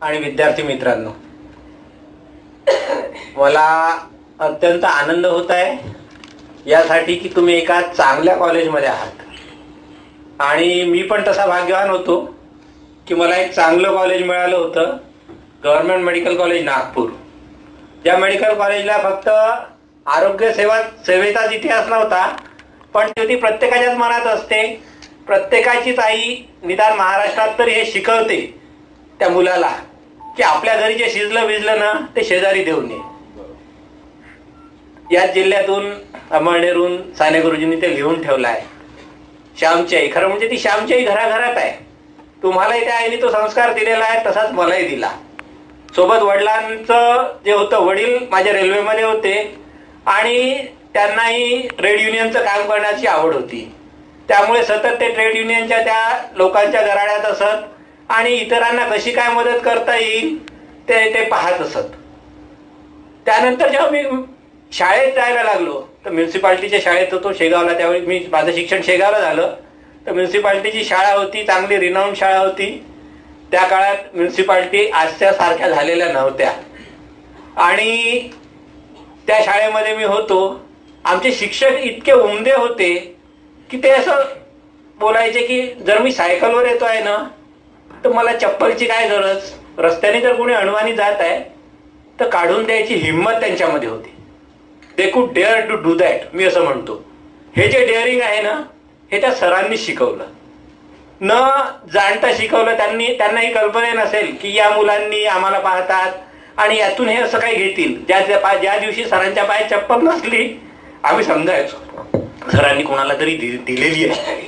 आणि विद्यार्थी मित्रांनो, मला अत्यंत आनंद होत आहे यासाठी की तुम्ही एका चांगल्या कॉलेजमध्ये आहात आणि मी पण तसा भाग्यवान होतो की मला एक चांगलं कॉलेज मिळालं होतं, गव्हर्नमेंट मेडिकल कॉलेज नागपूर. ज्या मेडिकल कॉलेजला फक्त आरोग्य सेवेचाच इतिहास नव्हता, पण ती प्रत्येकाच्याच मनात असते. प्रत्येकाचीच आई निदान महाराष्ट्रात तरी हे शिकवते त्या मुलाला की आपल्या घरी जे शिजलं विजलं ना ते शेजारी देऊ नये. याच जिल्ह्यातून अमळनेरून साने गुरुजींनी ते लिहून ठेवलं आहे. श्यामची, खरं म्हणजे ती श्यामची घराघरात आहे. तुम्हालाही त्या आईने तो संस्कार दिलेला आहे, तसाच मलाही दिला. सोबत वडिलांचं जे होतं, वडील माझ्या रेल्वेमध्ये होते आणि त्यांनाही ट्रेड युनियनचं काम करण्याची आवड होती. त्यामुळे सतत ते ट्रेड युनियनच्या त्या लोकांच्या गराड्यात असत आणि इतरांना कशी काय मदत करता येईल ते पाहत असत. त्यानंतर जेव्हा मी शाळेत जायला लागलो तर म्युन्सिपाल्टीच्या शाळेत होतो शेगावला. त्यावेळी मी माझं शिक्षण शेगावला झालं. तर म्युन्सिपाल्टीची शाळा होती, चांगली रिनाऊंड शाळा होती. त्या काळात म्युन्सिपाल्टी आजच्या सारख्या झालेल्या नव्हत्या आणि त्या शाळेमध्ये मी होतो. आमचे शिक्षक इतके उमदे होते की ते असं बोलायचे की जर मी सायकलवर येतो आहे ना तर मला चप्पलची काय गरज, रस्त्याने जर कोणी अणवानी जात आहे तर काढून द्यायची हिंमत त्यांच्यामध्ये होती. They could dare to do that, मी असं म्हणतो. हे जे डेअरिंग आहे ना हे त्या सरांनी शिकवलं, न जाणता शिकवलं. त्यांना ही कल्पना नसेल की या मुलांनी आम्हाला पाहतात आणि यातून हे असं काही घेतील. ज्या दिवशी सरांच्या पायात चप्पल नसली आम्ही समजायचो सरांनी कोणाला तरी दिलेली आहे.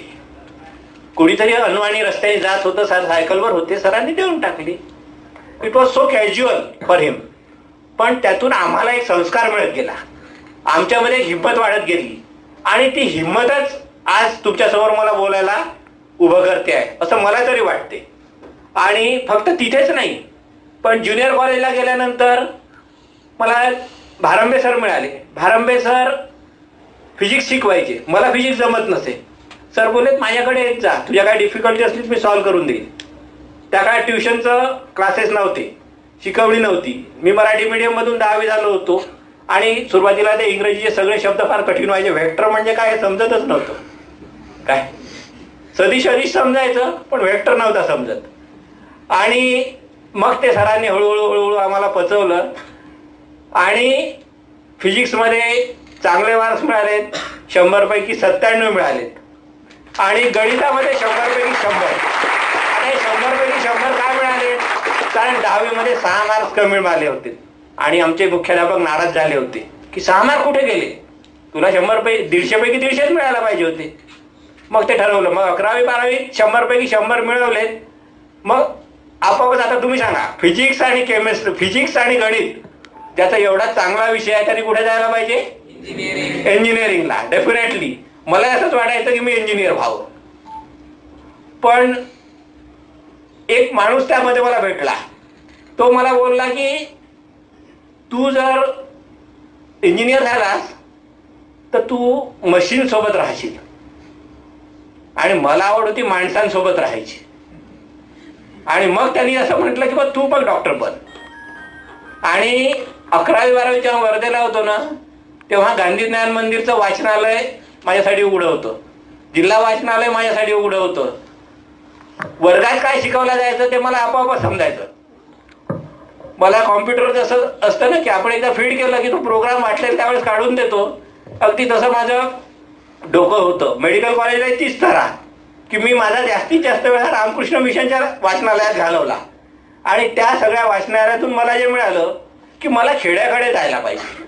कोणीतरी अनवाणी रस्त्याने जात होतं, सर सायकलवर होते, सरांनी देऊन टाकली. It was so casual for him. पण त्यातून आम्हाला एक संस्कार मिळत गेला, आमच्यामध्ये एक हिंमत वाढत गेली आणि ती हिंमतच आज तुमच्यासमोर मला बोलायला उभं करते आहे असं मला तरी वाटते. आणि फक्त तिथेच नाही, पण ज्युनियर कॉलेजला गेल्यानंतर मला भारंबे सर मिळाले. भारंबे सर फिजिक्स शिकवायचे. मला फिजिक्स जमत नसे. सर बोलेत माझ्याकडे येत जा, तुझ्या काय डिफिकल्टी असली मी सॉल्व्ह करून देईल. त्या काळात ट्युशनचं क्लासेस नव्हते, शिकवणी नव्हती. मी मराठी मीडियममधून 10वी झालो होतो आणि सुरुवातीला ते इंग्रजीचे सगळे शब्द फार कठीण व्हायचे. व्हेक्टर म्हणजे काय हे समजतच नव्हतं. काय सदिश अदिश समजायचं पण व्हेक्टर नव्हता समजत. आणि मग ते सरांनी हळूहळू आम्हाला पचवलं आणि फिजिक्समध्ये चांगले मार्क्स मिळालेत. 100 पैकी 97 मिळालेत आणि गणितामध्ये 100 पैकी 100. आणि 100 पैकी 100 काय मिळाले, कारण 10वी मध्ये 6 मार्क्स कमी मिळाले होते आणि आमचे मुख्याध्यापक नाराज झाले होते की 6 मार्क कुठे गेले, तुला 100 पैकी 150 पैकी 150 मिळायला पाहिजे होते. मग ते ठरवलं. मग 11वी 12वी 100 पैकी 100 मिळवलेत. मग आपोआपच आता तुम्ही सांगा, फिजिक्स आणि केमिस्ट्री, फिजिक्स आणि गणित ज्याचा एवढा चांगला विषय आहे त्यांनी कुठे जायला पाहिजे, इंजिनिअरिंगला. डेफिनेटली मला असंच वाटायचं की मी इंजिनियर व्हावं. पण एक माणूस त्यामध्ये मला भेटला. तो मला बोलला की तू जर इंजिनियर झालास तर तू मशीन सोबत राहशील आणि मला आवड होती माणसांसोबत राहायची. आणि मग त्यांनी असं म्हटलं की बघ तू पण डॉक्टर बन. आणि 11वी 12वी जेव्हा वर्धेला होतो ना तेव्हा गांधी ज्ञान मंदिरचं वाचनालय माझ्यासाठी उघडं होतं, जिल्हा वाचनालय माझ्यासाठी उघडं होतं. वर्गात काय शिकवलं जायचं ते मला आपोआप समजायचं. मला कॉम्प्युटर जसं असतं ना की आपण एकदा फीड केलं की तो प्रोग्राम वाटलेला त्यावेळेस काढून देतो, अगदी तसं माझं डोकं होतं. मेडिकल कॉलेजला तीच तरा की मी माझा जास्तीत जास्त वेळा रामकृष्ण मिशनच्या वाचनालयात घालवला आणि त्या सगळ्या वाचनालयातून मला जे मिळालं की मला खेड्याकडे जायला पाहिजे.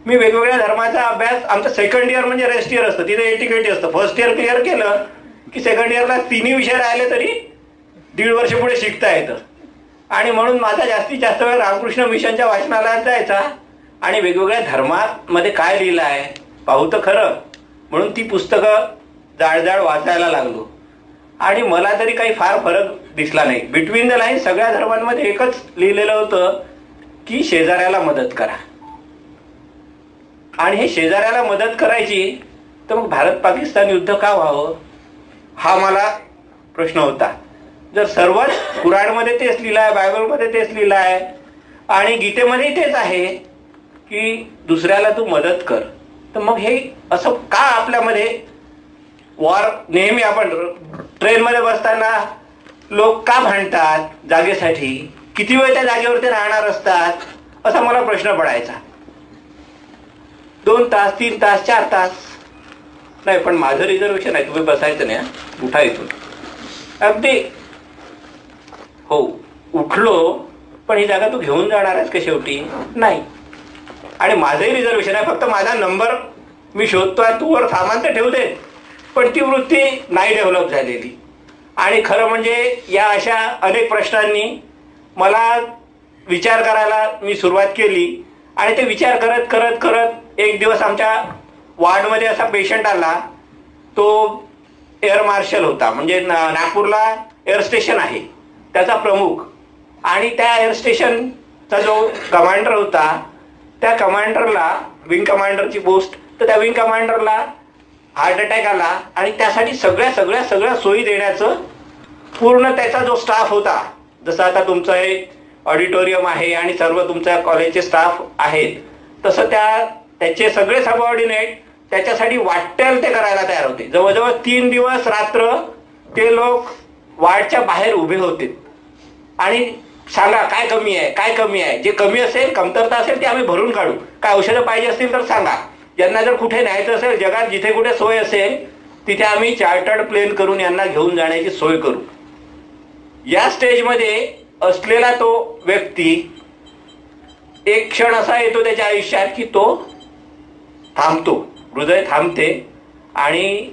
मी वेगवेगळ्या धर्माचा अभ्यास, आमचं सेकंड इयर म्हणजे रेस्ट इयर असतं, तिथे एटीकेटी असतं. फर्स्ट इयर क्लिअर केलं की सेकंड इयरला 3 विषय राहिले तरी 1.5 वर्ष पुढे शिकता येतं. आणि म्हणून माझा जास्तीत जास्त वेळ रामकृष्ण मिशनच्या वाचनालयात जायचा आणि वेगवेगळ्या धर्मामध्ये काय लिहिलं आहे पाहू तर खरं, म्हणून ती पुस्तकं जाड वाचायला लागलो. आणि मला तरी काही फार फरक दिसला नाही. बिटवीन द लाईन सगळ्या धर्मांमध्ये एकच लिहिलेलं होतं की शेजाऱ्याला मदत करा. आणि हे शेजाऱ्याला मदत करायची तर मग भारत पाकिस्तान युद्ध का व्हावं हा मला प्रश्न होता. जर सर्वच कुराणमध्ये तेच लिहिलं आहे, बायबलमध्ये तेच लिहिलं आहे आणि गीतेमध्ये तेच आहे की दुसऱ्याला तू मदत कर, तर मग हे असं का आपल्यामध्ये वॉर? नेहमी आपण ट्रेनमध्ये बसताना लोक का भांडतात जागेसाठी? किती वेळ त्या जागेवरती राहणार असतात असा मला प्रश्न पडायचा. 2 तास, 3 तास, 4 तास नाही. पण माझं रिझर्वेशन आहे, तुम्ही बसायचं नाही, उठा इथून. अगदी हो, उठलो, पण ही जागा तू घेऊन जाणार आहेस का शेवटी? नाही. आणि माझंही रिझर्वेशन आहे, फक्त माझा नंबर मी शोधतोय, तू वर सामान तर ठेवू दे. पण ती वृत्ती नाही डेव्हलप झालेली. आणि खरं म्हणजे या अशा अनेक प्रश्नांनी मला विचार करायला मी सुरुवात केली. आणि ते विचार करत करत करत एक दिवस आमच्या वॉर्डमध्ये असा पेशंट आला. तो एअर मार्शल होता, म्हणजे नागपूरला एअर स्टेशन आहे त्याचा प्रमुख. आणि त्या एअर स्टेशनचा जो कमांडर होता, त्या कमांडरला, विंग कमांडरची पोस्ट, तर त्या विंग कमांडरला हार्ट अटॅक आला. आणि त्यासाठी सगळ्या सगळ्या सगळ्या सोयी देण्याचं पूर्ण त्याचा जो स्टाफ होता, जसं आता तुमचं हे ऑडिटोरियम आहे आणि सर्व तुमच्या कॉलेजचे स्टाफ आहेत, तसं त्याचे सगळे सबऑर्डिनेट त्याच्यासाठी वाटेल ते करायला तयार होते. जवळजवळ 3 दिवस रात्र ते लोक वार्डच्या बाहेर उभे होते. आणि सांगा काय कमी आहे, काय कमी आहे, जे कमी असेल, कमतरता असेल ते आम्ही भरून काढू. काय औषधं पाहिजे असतील तर सांगा. यांना जर कुठे न्यायचं असेल, जगात जिथे कुठे सोय असेल तिथे आम्ही चार्टर्ड प्लेन करून यांना घेऊन जाण्याची सोय करू. या स्टेजमध्ये असलेला तो व्यक्ती एक क्षण असा येतो त्याच्या आयुष्यात की तो थांबतो, हृदय थांबते. आणि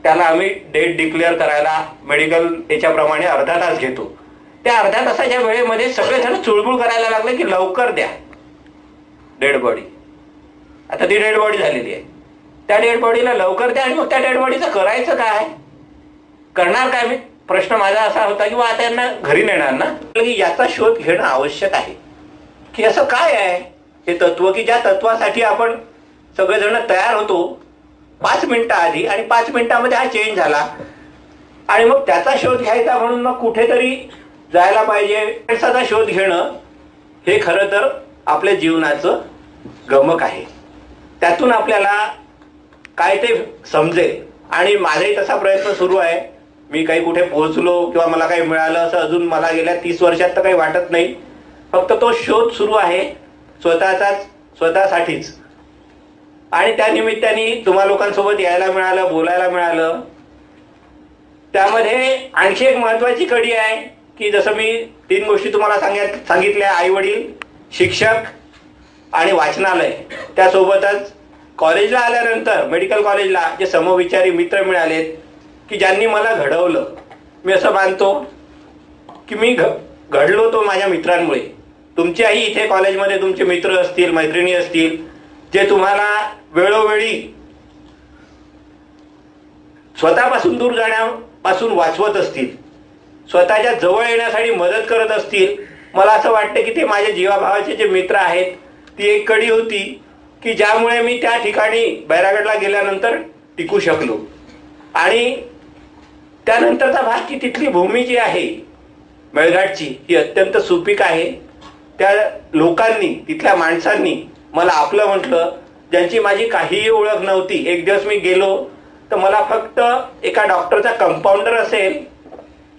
त्याला आम्ही डेट डिक्लेअर करायला मेडिकल याच्याप्रमाणे अर्धा तास घेतो. त्या अर्ध्या तासाच्या वेळेमध्ये सगळेजण चुळबुळ करायला लागले की लवकर द्या डेड बॉडी. आता ती डेड बॉडी झालेली आहे, त्या डेड बॉडीला लवकर द्या. आणि मग त्या डेड बॉडीचं करायचं काय, करणार काय? मी प्रश्न माझा असा होता की आता यांना घरी नेणार ना, की याचा शोध घेणं आवश्यक आहे की असं काय आहे हे तत्व, की ज्या तत्वासाठी आपण सगळेजण तयार होतो 5 मिनिटं आधी आणि 5 मिनिटामध्ये हा चेंज झाला. आणि मग त्याचा शोध घ्यायचा म्हणून मग कुठेतरी जायला पाहिजे. त्याचा शोध घेणं हे खरं तर आपल्या जीवनाचं गमक आहे. त्यातून आपल्याला काय ते समजेल. आणि माझाही तसा प्रयत्न सुरू आहे. मी काही कुठे पोहोचलो किंवा मला काही मिळालं असं अजून मला गेल्या 30 वर्षात तर काही वाटत नाही. फक्त तो शोध सुरू आहे स्वतःसाठीच. आणि त्या निमित्ताने तुम्हा लोकांसोबत यायला मिळालं, बोलायला मिळालं. त्यामध्ये आणखी एक महत्वाची कडी आहे की जसं मी 3 गोष्टी तुम्हाला सांगितल्या, आई वडील, शिक्षक आणि वाचनालय. त्यासोबतच कॉलेजला आल्यानंतर, मेडिकल कॉलेजला जे समविचारी मित्र मिळालेत की ज्यांनी मला घडवलं. मी असं मानतो की मी घडलो तो माझ्या मित्रांमुळे. तुमच्याही इथे कॉलेजमध्ये तुमचे मित्र असतील, मैत्रिणी असतील, जे तुम्हाला वेळोवेळी स्वतःपासून दूर जाण्यापासून वाचवत असतील, स्वतःच्या जवळ येण्यासाठी मदत करत असतील. मला असं वाटतं की ते माझे जीवाभावाचे जे मित्र आहेत, ती एक कडी होती की ज्यामुळे मी त्या ठिकाणी बैरागडला गेल्यानंतर टिकू शकलो. आणि त्यानंतरचा भाग की तिथली भूमी जी आहे मेळघाटची, ही अत्यंत सुपीक आहे. त्या लोकांनी, तिथल्या माणसांनी मला आपलं म्हटलं, ज्यांची माझी काहीही ओळख नव्हती. एक दिवस मी गेलो तर मला फक्त एका डॉक्टरचा कंपाऊंडर असेल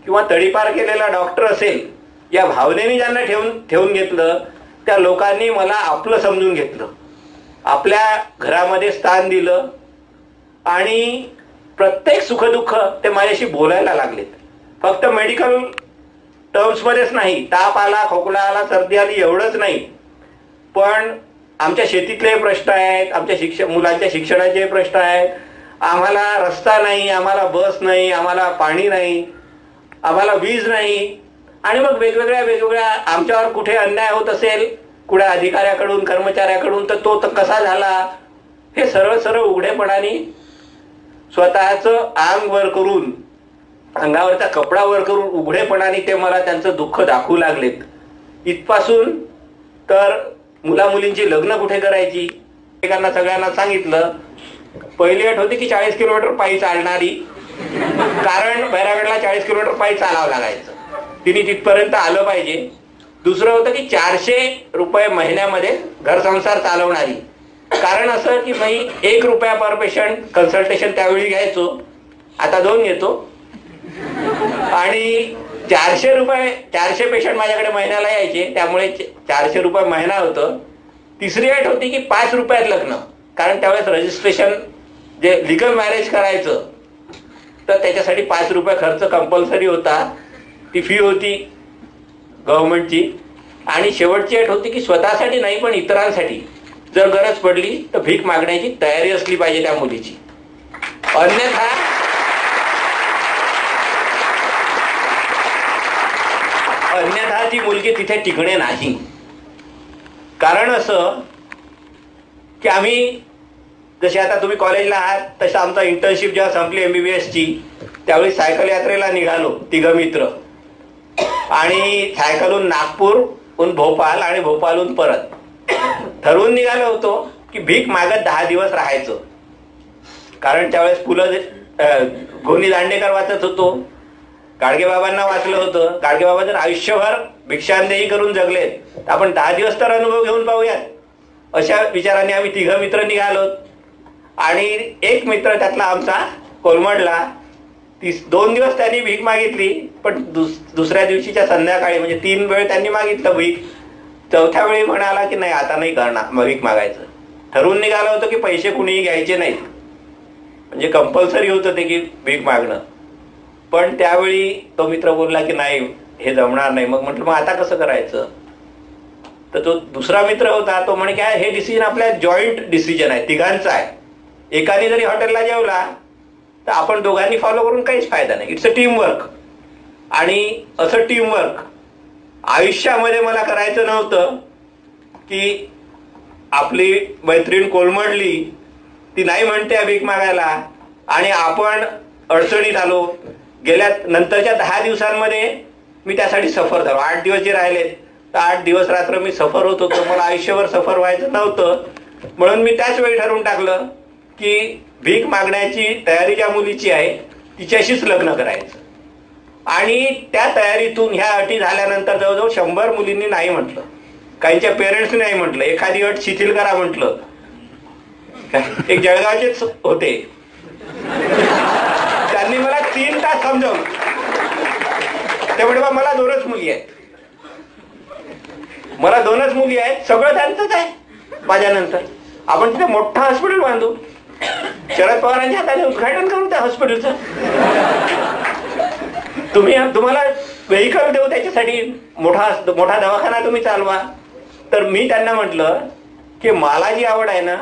किंवा तडीपार केलेला डॉक्टर असेल या भावनेने ज्यांना ठेवून घेतलं, त्या लोकांनी मला आपलं समजून घेतलं, आपल्या घरामध्ये स्थान दिलं. आणि प्रत्येक सुखदुःख ते माझ्याशी बोलायला लागलेत. फक्त मेडिकल टर्म्समध्येच नाही, ताप आला, खोकला आला, सर्दी आली एवढंच नाही, पण आमच्या शेतीतले प्रश्न आहेत, आमच्या मुलांच्या शिक्षणाचे प्रश्न आहेत, आम्हाला रस्ता नाही, आम्हाला बस नाही, आम्हाला पाणी नाही, आम्हाला वीज नाही. आणि मग वेगवेगळ्या आमच्यावर कुठे अन्याय होत असेल कुठे अधिकाऱ्याकडून, कर्मचाऱ्याकडून, तर तो कसा झाला, हे सरळ उघडेपणाने स्वतःचं अंग वर करून, अंगावरचा कपडा वर करून उघडेपणाने ते मला त्यांचं दुःख दाखवू लागलेत. इथपासून तर मुलामुलींची लग्न कुठे करायची, एकमेकांना सगळ्यांना सांगितलं. पहिली अट होती की 40 किलोमीटर पायी चालणारी कारण बैरागडला 40 किलोमीटर पायी चालावं लागायचं. तिने तिथपर्यंत आलं पाहिजे. दुसरं होतं की 400 रुपये महिन्यामध्ये घर संसार चालवणारी. कारण असं की मी 1 रुपया पर पेशंट कन्सल्टेशन त्यावेळी घ्यायचो, आता 2 घेतो. आणि 400 पेशंट माझ्याकडे महिन्याला यायचे, त्यामुळे 400 रुपये महिना होतं. तिसरी अट होती की 5 रुपयात लग्न. कारण त्यावेळेस रजिस्ट्रेशन जे लिगल मॅरेज करायचं तर त्याच्यासाठी 5 रुपये खर्च कंपल्सरी होता. ती फी होती गव्हर्नमेंटची. आणि शेवटची अट होती की स्वतःसाठी नाही पण इतरांसाठी जर गरज पडली तर भीक मागण्याची तयारी असली पाहिजे त्या मुलीची. अन्यथा ती मुलगी तिथे टिकणे नाही. कारण असं की आम्ही जसे आता तुम्ही कॉलेजला आहात तसं आमचा इंटर्नशिप जेव्हा संपली MBBSची त्यावेळी सायकल यात्रेला निघालो 3 मित्र. आणि सायकलहून नागपूरहून भोपाळ आणि भोपाळहून परत ठरवून निघालो होतो की भीक मागत 10 दिवस राहायचं. कारण त्यावेळेस गोनी दांडेकर वाचत होतो, गाडगेबाबांना वाचलं होतं. गाडगेबाबा जर आयुष्यभर भिक्षांदेही करून जगले तर आपण 10 दिवस तर अनुभव घेऊन पाहूयात. अशा विचाराने आम्ही 3 मित्र निघालो. आणि एक मित्र त्यातला आमचा कोलमडला. 2 दिवस त्यांनी भीक मागितली, पण दुसऱ्या दिवशीच्या संध्याकाळी म्हणजे 3 वेळ त्यांनी मागितलं भीक. चौथ्या वेळी म्हणाला की नाही आता नाही करणार भीक मागायचं. ठरवून निघालं होतं की पैसे कुणीही घ्यायचे नाहीत, म्हणजे कंपल्सरी होतं ते की भीक मागणं. पण त्यावेळी तो मित्र बोलला की नाही हे जमणार नाही. मग म्हटलं मग आता कसं करायचं. तर तो दुसरा मित्र होता तो म्हणे की हे डिसिजन आपल्या जॉईंट डिसिजन आहे, तिघांचा आहे. एकाने जरी हॉटेलला जेवला तर आपण दोघांनी फॉलो करून काहीच फायदा नाही. It's a teamwork. आणि असं टीमवर्क आयुष्यामध्ये मला करायचं नव्हतं की आपली मैत्रीण कोलमडली, ती नाही म्हणते भीक मागायला आणि आपण अडचणीत आलो. गेल्या नंतरच्या 10 दिवसांमध्ये मी त्यासाठी सफर झालो. 8 दिवस जे राहिले तर 8 दिवस रात्र मी सफर होत होतो. मला आयुष्यभर सफर व्हायचं नव्हतं. म्हणून मी त्याच वेळी ठरवून टाकलं की भीक मागण्याची तयारी ज्या मुलीची आहे तिच्याशीच लग्न करायचं. आणि त्या तयारीतून ह्या अटी झाल्यानंतर जवळजवळ 100 मुलींनी नाही म्हटलं. काहींच्या पेरेंट्सनी नाही म्हटलं. एखादी अट शिथिल करा म्हटलं. एक जळगावचेच होते, त्यांनी मला 3 तास समजावलं. ते म्हणजे मला 2च मुली आहेत, मला 2च मुली आहेत, सगळं त्यांचंच आहे. माझ्यानंतर आपण तिथे मोठं हॉस्पिटल बांधू, शरद पवारांच्या हाताने उद्घाटन करू त्या हॉस्पिटलचं. तुम्हाला व्हेकल देऊ त्याच्यासाठी, मोठा दवाखाना तुम्ही चालवा. तर मी त्यांना म्हटलं की मला जी आवड आहे ना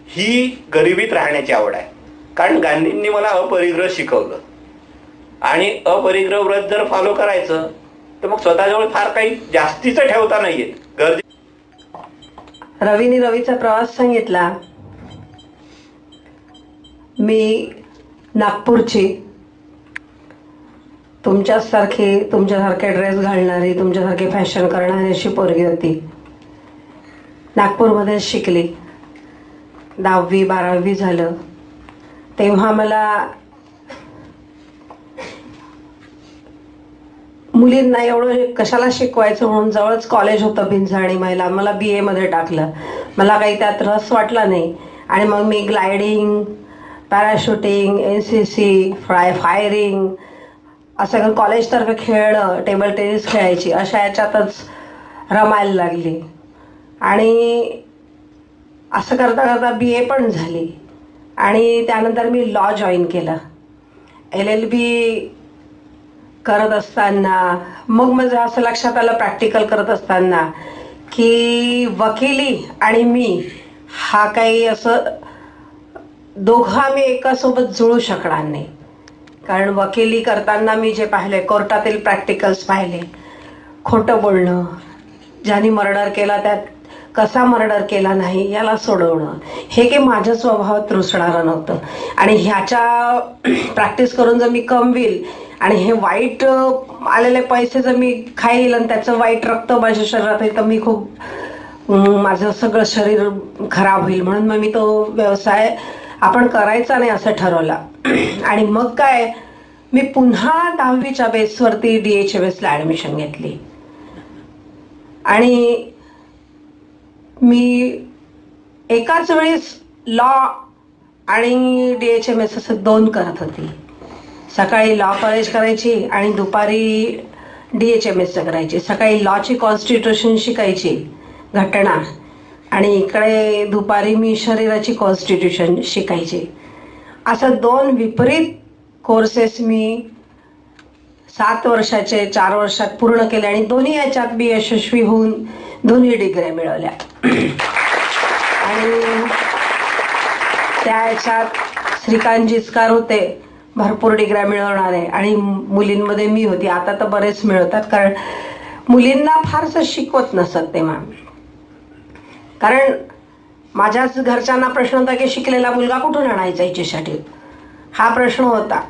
ही गरिबीत राहण्याची आवड आहे. कारण गांधींनी मला अपरिग्रह शिकवलं आणि अपरिग्रह व्रत जर फॉलो करायचं तर मग स्वतःजवळ फार काही जास्तीचं ठेवता नाही येत. रवीने रवीचा प्रवास सांगितला. मी नागपूरची तुमच्यासारखे ड्रेस घालणारी, तुमच्यासारखे फॅशन करणारी अशी पोरगी होती. नागपूरमध्ये शिकली. 10वी 12वी झालं तेव्हा मला मुलींना एवढं कशाला शिकवायचं म्हणून जवळच कॉलेज होतं भिंजाणी महिला, मला BA मध्ये टाकलं. मला काही त्यात रस वाटला नाही. आणि मग मी ग्लायडिंग, पॅराशूटिंग, NCC, फायरिंग असं कॉलेजतर्फे खेळणं, टेबल टेनिस खेळायची, अशा याच्यातच रमायला लागली. आणि असं करता करता BA पण झाली. आणि त्यानंतर मी लॉ जॉईन केलं. LLB करत असताना मग माझं असं लक्षात आलं प्रॅक्टिकल करत असताना की वकिली आणि मी हा काही असं दोघं आम्ही एकासोबत जुळू शकणार नाही. कारण वकिली करताना मी जे पाहिले, कोर्टातील प्रॅक्टिकल्स पाहिले, खोटं बोलणं, ज्यांनी मर्डर केला त्यात कसा मर्डर केला नाही याला सोडवणं, हे काही माझ्या स्वभावात रुसणारं नव्हतं. आणि ह्याच्या प्रॅक्टिस करून जर मी कमविल आणि हे वाईट आलेले पैसे जर मी खाईल आणि त्याचं वाईट रक्त माझ्या शरीरात आहे तर मी खूप माझं सगळं शरीर खराब होईल. म्हणून मग मी तो व्यवसाय आपण करायचं नाही असं ठरवलं आणि मग काय मी पुन्हा 10वीच्या बेसवरती DHMSला ॲडमिशन घेतली आणि मी एकाच वेळेस लॉ आणि DHMS असं 2 करत होती. सकाळी लॉ कॉलेज करायची आणि दुपारी DHMSचं करायची. सकाळी लॉची कॉन्स्टिट्यूशन शिकायची, घटना, आणि इकडे दुपारी मी शरीराची कॉन्स्टिट्यूशन शिकायची. असं 2 विपरीत कोर्सेस मी 7 वर्षाचे 4 वर्षात पूर्ण केले आणि दोन्ही याच्यात मी यशस्वी होऊन दोन्ही डिग्र्या मिळवल्या. आणि त्या याच्यात श्रीकांत जिचकार होते, भरपूर डिग्र्या मिळवणारे, आणि मुलींमध्ये मी होती. आता तर बरेच मिळवतात, कारण मुलींना फारसं शिकवत नसत तेव्हा. कारण माझ्याच घरच्यांना प्रश्न होता की शिकलेला मुलगा कुठून आणायचा हिच्यासाठी, हा प्रश्न होता.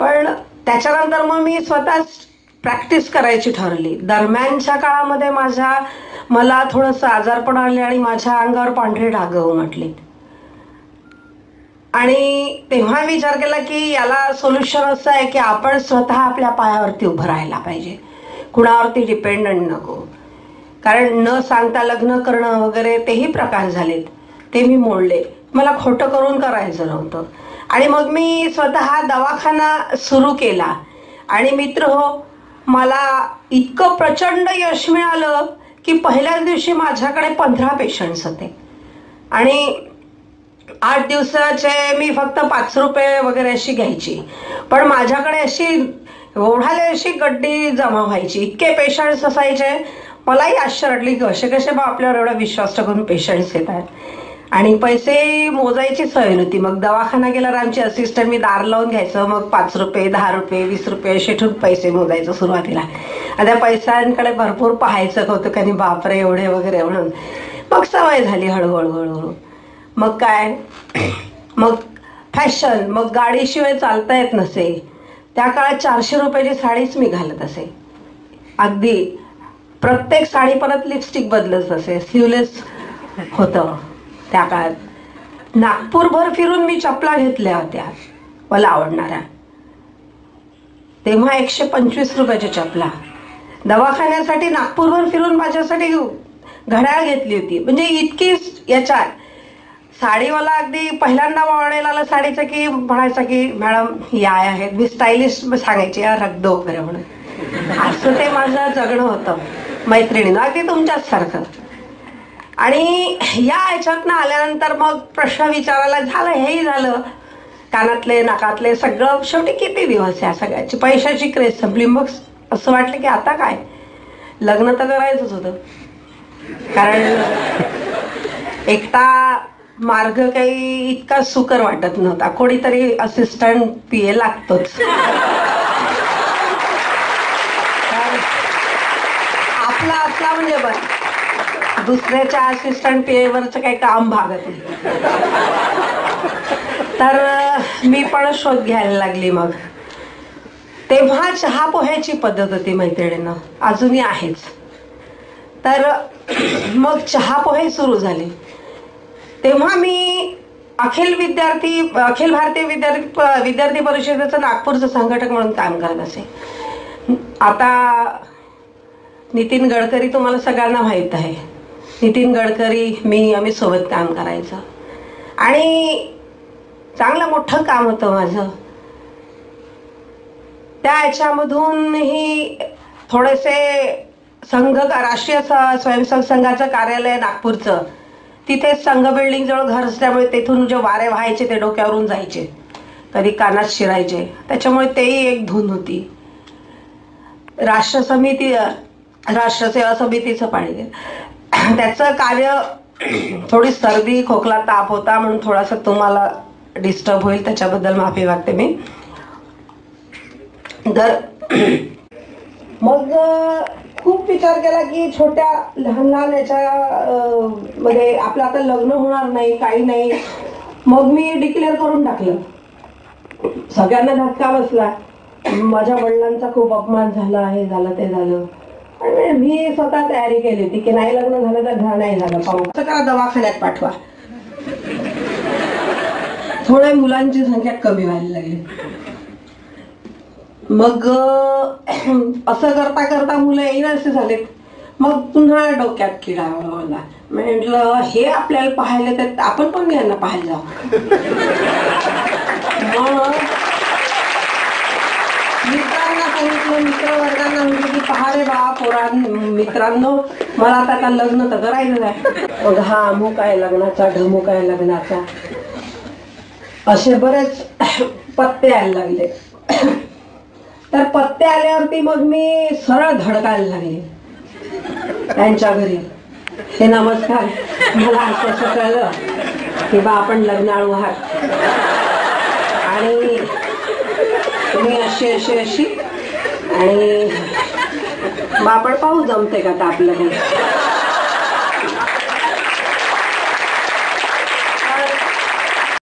पण त्याच्यानंतर मग मी स्वतःच प्रॅक्टिस करायची ठरवली. दरम्यानच्या काळामध्ये मला थोडंसं आजारपण आले आणि माझ्या अंगावर पांढरे डाग उमटले आणि तेव्हा विचार केला की याला सोल्युशन असं आहे की आपण स्वतः आपल्या पायावरती उभं राहायला पाहिजे, कुणावरती डिपेंडंट नको. कारण न सांगता लग्न करणं वगैरे तेही प्रकार झालेत, ते मी मोडले. मला खोटं करून करायचं नव्हतं. आणि मग मी स्वतः दवाखाना सुरू केला आणि मित्र हो, मला इतकं प्रचंड यश मिळालं की पहिल्याच दिवशी माझ्याकडे 15 पेशंट्स होते आणि 8 दिवसाचे मी फक्त 5 रुपये वगैरे अशी घ्यायची. पण माझ्याकडे अशी ओढाले अशी गड्डी जमा व्हायची, इतके पेशंट्स असायचे. मलाही आश्चर्य वाटली की असे कसे बा आपल्यावर एवढा विश्वास टाकून पेशंट्स येतात. आणि पैसे मोजायची सवय नव्हती. मग दवाखाना गेल्यावर आमची असिस्टंट मी दार लावून घ्यायचं, मग 5 रुपये 10 रुपये 20 रुपये असे ठेवून पैसे मोजायचं सुरुवातीला. आणि त्या पैशांकडे भरपूर पाहायचं कौतुकाने, बापरे एवढे वगैरे म्हणून. मग सवय झाली हळूहळू. मग काय, मग फॅशन, मग गाडीशिवाय चालता येत नसे. त्या काळात 400 रुपयाची साडीच मी घालत असे. अगदी प्रत्येक साडी परत लिपस्टिक बदलत असे, स्लीवलेस होतं त्या काळात. नागपूरभर फिरून मी चपला घेतल्या होत्या मला आवडणाऱ्या. तेव्हा 125 रुपयाच्या चपला. दवाखान्यासाठी नागपूरभर फिरून माझ्यासाठी घड्याळ घेतली होती. म्हणजे इतकी याच्यात साडीवाला अगदी पहिल्यांदा वावळेला आलं साडीचं की म्हणायचं की मॅडम या आहेत, मी स्टायलिश सांगायची या रख दो वगैरे म्हणून. असं ते माझं जगणं होतं मैत्रिणीनं, अगदी तुमच्याच सारखं. आणि या ह्याच्यातनं आल्यानंतर मग प्रश्न विचारायला झालं, हेही झालं, कानातले नाकातले सगळं. शेवटी किती दिवस या सगळ्याची पैशाची क्रेज संपली. मग असं वाटलं की आता काय, लग्न तर करायचंच होतं. कारण एकटा मार्ग काही इतका सुकर वाटत नव्हता, कोणीतरी असिस्टंट PA लागतोच. आपला असला म्हणजे बरं, दुसऱ्याच्या असिस्टंट PA-वरचं काही काम भागत नाही. तर मी पण शोध घ्यायला लागली. मग तेव्हा चहा पोह्याची पद्धत होती मैत्रिणींना, अजूनही आहेच. तर मग चहा पोहे सुरू झाले. तेव्हा मी अखिल भारतीय विद्यार्थी परिषदेचं नागपूरचं संघटक म्हणून काम करत असे. आता नितीन गडकरी तुम्हाला सगळ्यांना माहीत आहे. नितीन गडकरी, आम्ही सोबत काम करायचं आणि चांगलं मोठं काम होतं माझं. त्या ह्याच्यामधूनही थोडेसे राष्ट्रीय स्वयंसेवक संघाचं कार्यालय नागपूरचं, तिथेच संघ बिल्डिंग जवळ घर असल्यामुळे तेथून जे वारे व्हायचे ते डोक्यावरून जायचे, कधी कानात शिरायचे, त्याच्यामुळे तेही एक धून होती. राष्ट्रसेवा समितीचं पाणी, त्याचं कार्य, थोडी सर्दी खोकला ताप होता म्हणून थोडासा तुम्हाला डिस्टर्ब होईल, त्याच्याबद्दल माफी मागते मी. तर मग खूप विचार केला की छोट्या लहान याच्या मध्ये आपलं आता लग्न होणार नाही, काही नाही. मग मी डिक्लेअर करून टाकलं. सगळ्यांना धक्का बसला, माझ्या वडिलांचा खूप अपमान झाला, हे झालं ते झालं. आणि मी स्वतः तयारी केली होती की नाही लग्न झालं तर नाही झालं, पाहू कसं करा, दवाखान्यात पाठवा. थोड्या मुलांची संख्या कमी व्हायला लागली. मग असं करता करता मुलं येईनासे झालेत. मग पुन्हा डोक्यात किडा वळवला. म्हटलं हे आपल्याला पाहायला तर आपण पण यांना पाहायला जाऊ. मग मित्रांना सांगितलं, मित्रवर्गांना म्हटलं की पहा रे बा मित्रांनो, मला आता लग्न तर करायचं आहे. मग हा अमुक आहे लग्नाचा, ढमुक आहे लग्नाचा, असे बरेच पत्ते यायला लागले. तर पत्ते आल्यावरती मग मी सरळ धडकायला लागले त्यांच्या घरी. हे नमस्कार, मला असं कळलं की बा आपण लग्नाळू आहात आणि तुम्ही अशी आणि मग आपण पाहू जमते का आपलं.